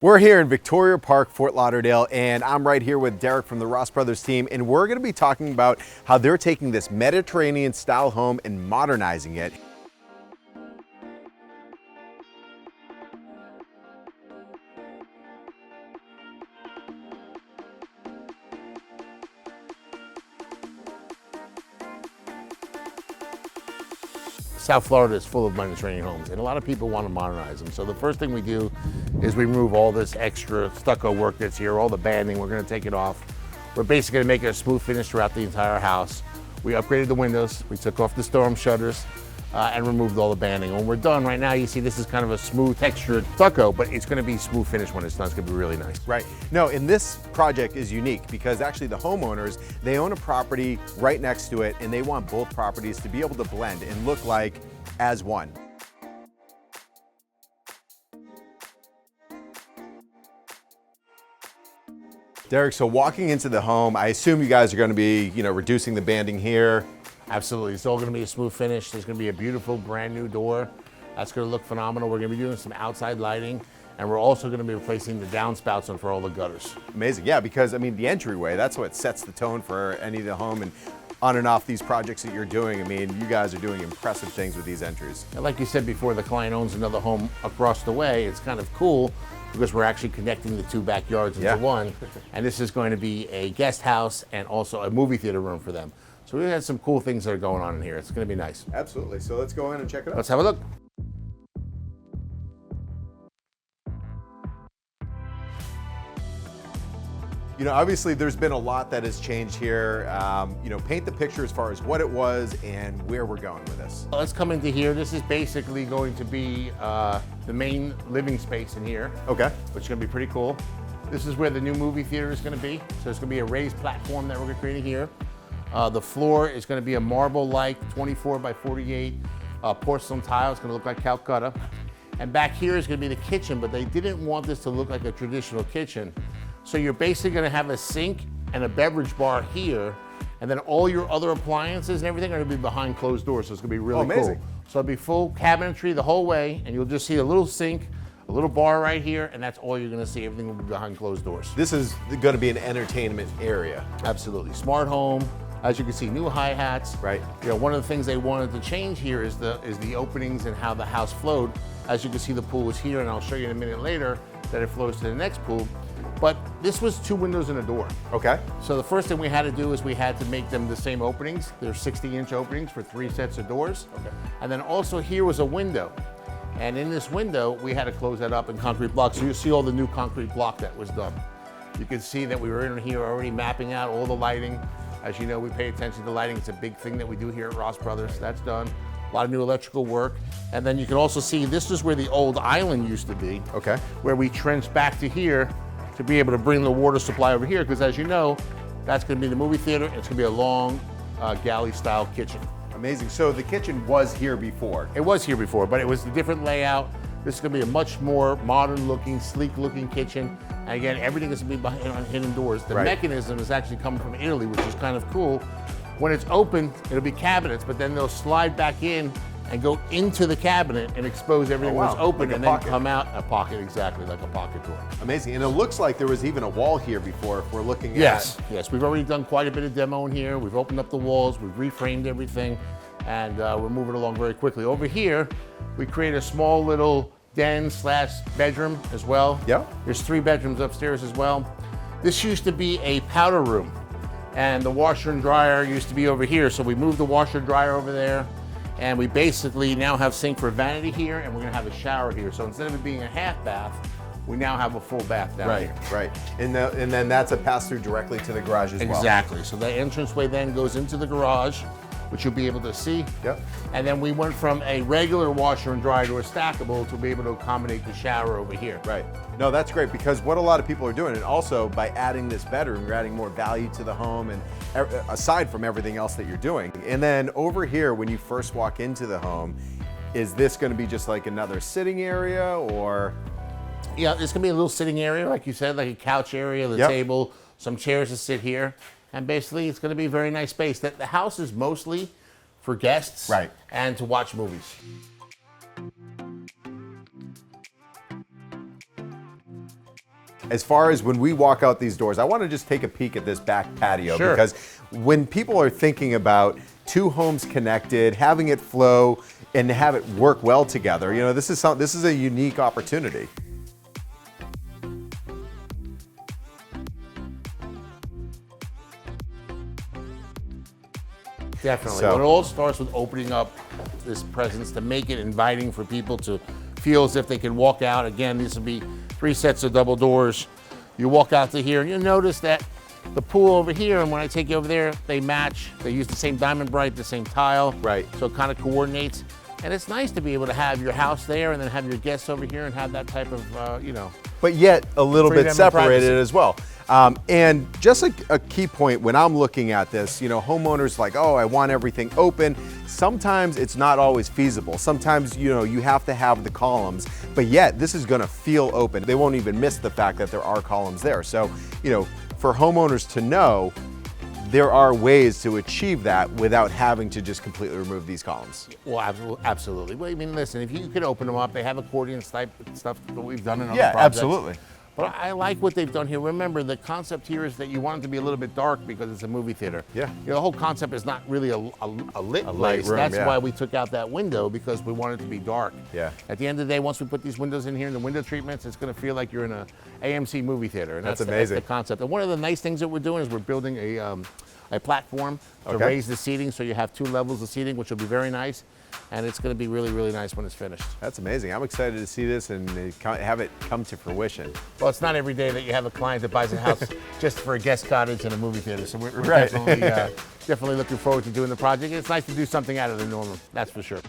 We're here in Victoria Park, Fort Lauderdale, and I'm right here with Derek from the Ross Brothers team, and we're going to be talking about how they're taking this Mediterranean style home and modernizing it. South Florida is full of Mediterranean homes, and a lot of people want to modernize them. So the first thing we do is we remove all this extra stucco work that's here, all the banding. We're going to take it off. We're basically going to make it a smooth finish throughout the entire house. We upgraded the windows, we took off the storm shutters, and removed all the banding. When we're done, right now you see this is kind of a smooth textured stucco, but it's going to be smooth finish when it's done. It's going to be really nice. Right. No, and this project is unique because actually the homeowners, they own a property right next to it, and they want both properties to be able to blend and look like as one. Derek, so walking into the home, I assume you guys are going to be, reducing the banding here. Absolutely. It's all going to be a smooth finish. There's going to be a beautiful brand new door. That's going to look phenomenal. We're going to be doing some outside lighting, and we're also going to be replacing the downspouts for all the gutters. Amazing. Yeah, because I mean, the entryway, that's what sets the tone for any of the home, and on and off these projects that you're doing. I mean, you guys are doing impressive things with these entries. And like you said before, the client owns another home across the way. It's kind of cool because we're actually connecting the two backyards into one. And this is going to be a guest house and also a movie theater room for them. So we had some cool things that are going on in here. It's going to be nice. Absolutely. So let's go in and check it out. Let's have a look. Obviously there's been a lot that has changed here. Paint the picture as far as what it was and where we're going with this. Let's come into here. This is basically going to be the main living space in here. Okay. Which is going to be pretty cool. This is where the new movie theater is going to be. So it's going to be a raised platform that we're creating here. The floor is going to be a marble-like 24 by 48 porcelain tile. It's going to look like Calcutta. And back here is going to be the kitchen, but they didn't want this to look like a traditional kitchen. So you're basically going to have a sink and a beverage bar here, and then all your other appliances and everything are going to be behind closed doors. So it's going to be really cool. So it'll be full cabinetry the whole way, and you'll just see a little sink, a little bar right here, and that's all you're going to see. Everything will be behind closed doors. This is going to be an entertainment area. Absolutely. Smart home. As you can see, new hi-hats. Right. One of the things they wanted to change here is the openings and how the house flowed. As you can see, the pool is here, and I'll show you in a minute later that it flows to the next pool. But this was 2 windows and a door. Okay. So the first thing we had to do is we had to make them the same openings. They're 60-inch openings for 3 sets of doors. Okay. And then also here was a window. And in this window, we had to close that up in concrete block. So you see all the new concrete block that was done. You can see that we were in here already mapping out all the lighting. As you know, we pay attention to lighting. It's a big thing that we do here at Ross Brothers. That's done. A lot of new electrical work. And then you can also see this is where the old island used to be. Okay. Where we trenched back to here to be able to bring the water supply over here, because as you know, that's going to be the movie theater. It's going to be a long galley-style kitchen. Amazing. So the kitchen was here before. It was here before, but it was a different layout. This is going to be a much more modern-looking, sleek-looking kitchen. And again, everything is going to be behind hidden doors. The mechanism is actually coming from Italy, which is kind of cool. When it's open, it'll be cabinets, but then they'll slide back in and go into the cabinet and expose everything when it's open, like and then come out a pocket, exactly like a pocket door. Amazing. And it looks like there was even a wall here before if we're looking at. Yes, we've already done quite a bit of demo in here. We've opened up the walls, we've reframed everything, and we're moving along very quickly. Over here, we created a small little den/bedroom as well. Yeah. There's 3 bedrooms upstairs as well. This used to be a powder room, and the washer and dryer used to be over here. So we moved the washer and dryer over there. And we basically now have sink for vanity here, and we're gonna have a shower here. So instead of it being a half bath, we now have a full bath down here. Right. And then that's a pass-through directly to the garage as well. Exactly. So the entranceway then goes into the garage, which you'll be able to see. Yep. And then we went from a regular washer and dryer to a stackable to be able to accommodate the shower over here. Right. No, that's great, because what a lot of people are doing, and also by adding this bedroom, you're adding more value to the home, and aside from everything else that you're doing. And then over here, when you first walk into the home, is this going to be just like another sitting area, or? Yeah, it's going to be a little sitting area, like you said, like a couch area, the table, some chairs to sit here. And basically, it's going to be a very nice space. The house is mostly for guests and to watch movies. as far as when we walk out these doors, I want to just take a peek at this back patio. Sure. Because when people are thinking about two homes connected, having it flow and have it work well together, you know, this is a unique opportunity. Definitely. So- Well, it all starts with opening up this presence to make it inviting for people to feel as if they can walk out. Again, these will be 3 sets of double doors. You walk out to here and you'll notice that the pool over here, and when I take you over there, they match. They use the same diamond bright, the same tile. Right. So it kind of coordinates. And it's nice to be able to have your house there and then have your guests over here and have that type of, you know. But yet a little Freedom bit and separated privacy. as well. And just a key point when I'm looking at this, you know, homeowners like, oh, I want everything open. Sometimes it's not always feasible. Sometimes, you know, you have to have the columns, but yet this is gonna feel open. They won't even miss the fact that there are columns there. So, you know, for homeowners to know, there are ways to achieve that without having to just completely remove these columns. Well, absolutely. Well, I mean, listen, if you could open them up, they have accordion type stuff that we've done in other Yeah, projects. absolutely. But I like what they've done here. Remember, the concept here is that you want it to be a little bit dark because it's a movie theater. Yeah. You know, the whole concept is not really a lit place. room, That's yeah. why we took out that window, because we want it to be dark. Yeah. At the end of the day, once we put these windows in here and the window treatments, it's going to feel like you're in a AMC movie theater. And That's that's amazing. the concept. And one of the nice things that we're doing is we're building a platform to Okay. raise the seating, so you have 2 levels of seating, which will be very nice. And it's going to be really, really nice when it's finished. That's amazing. I'm excited to see this and have it come to fruition. Well, it's not every day that you have a client that buys a house just for a guest cottage and a movie theater. So we're Right. definitely looking forward to doing the project. It's nice to do something out of the normal, that's for sure.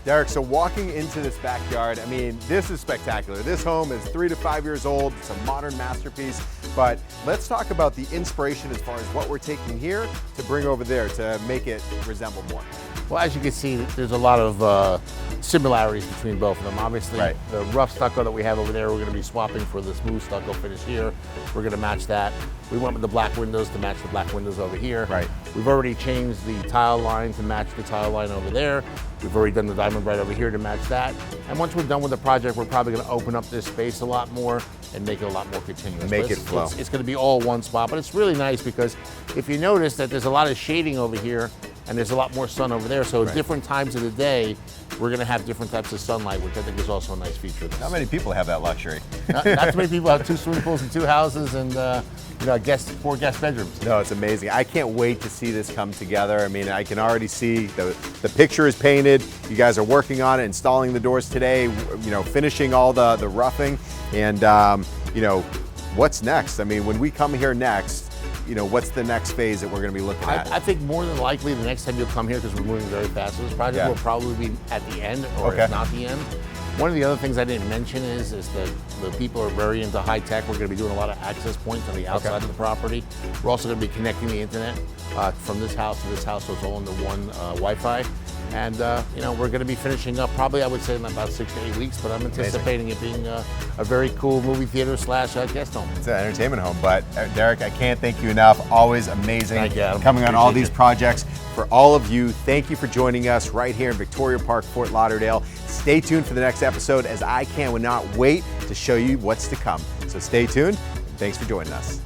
Derek, so walking into this backyard, I mean, this is spectacular. This home is 3 to 5 years old. It's a modern masterpiece. But let's talk about the inspiration as far as what we're taking here to bring over there to make it resemble more. Well, as you can see, there's a lot of similarities between both of them. Obviously, Right. the rough stucco that we have over there, we're going to be swapping for the smooth stucco finish here. We're going to match that. We went with the black windows to match the black windows over here. Right. We've already changed the tile line to match the tile line over there. We've already done the diamond bright over here to match that. And once we're done with the project, we're probably going to open up this space a lot more and make it a lot more continuous. Make But it flow. It's going to be all one spot, but it's really nice because if you notice that there's a lot of shading over here and there's a lot more sun over there, so at Right. different times of the day, we're going to have different types of sunlight, which I think is also a nice feature of this. How many people have that luxury? Not too many people have 2 swimming pools and 2 houses and 4 guest bedrooms. No, it's amazing. I can't wait to see this come together. I mean, I can already see the picture is painted. You guys are working on it, installing the doors today, you know, finishing all the roughing. And, you know, what's next? I mean, when we come here next, you know, what's the next phase that we're going to be looking at? I think more than likely the next time you'll come here, because we're moving very fast, so this project Yeah. will probably be at the end, or Okay. if not the end. One of the other things I didn't mention is that the people are very into high tech. We're going to be doing a lot of access points on the outside of the property. We're also going to be connecting the internet from this house to this house, so it's all into one Wi-Fi. And you know, we're going to be finishing up probably, I would say, in about 6 to 8 weeks. But I'm anticipating it being a very cool movie theater / guest home. It's an entertainment home, but Derek, I can't thank you enough. Always amazing Thank you, Adam. coming on all Appreciate these you. projects. For all of you, thank you for joining us right here in Victoria Park, Fort Lauderdale. Stay tuned for the next episode, as I cannot wait to show you what's to come. So stay tuned, and thanks for joining us.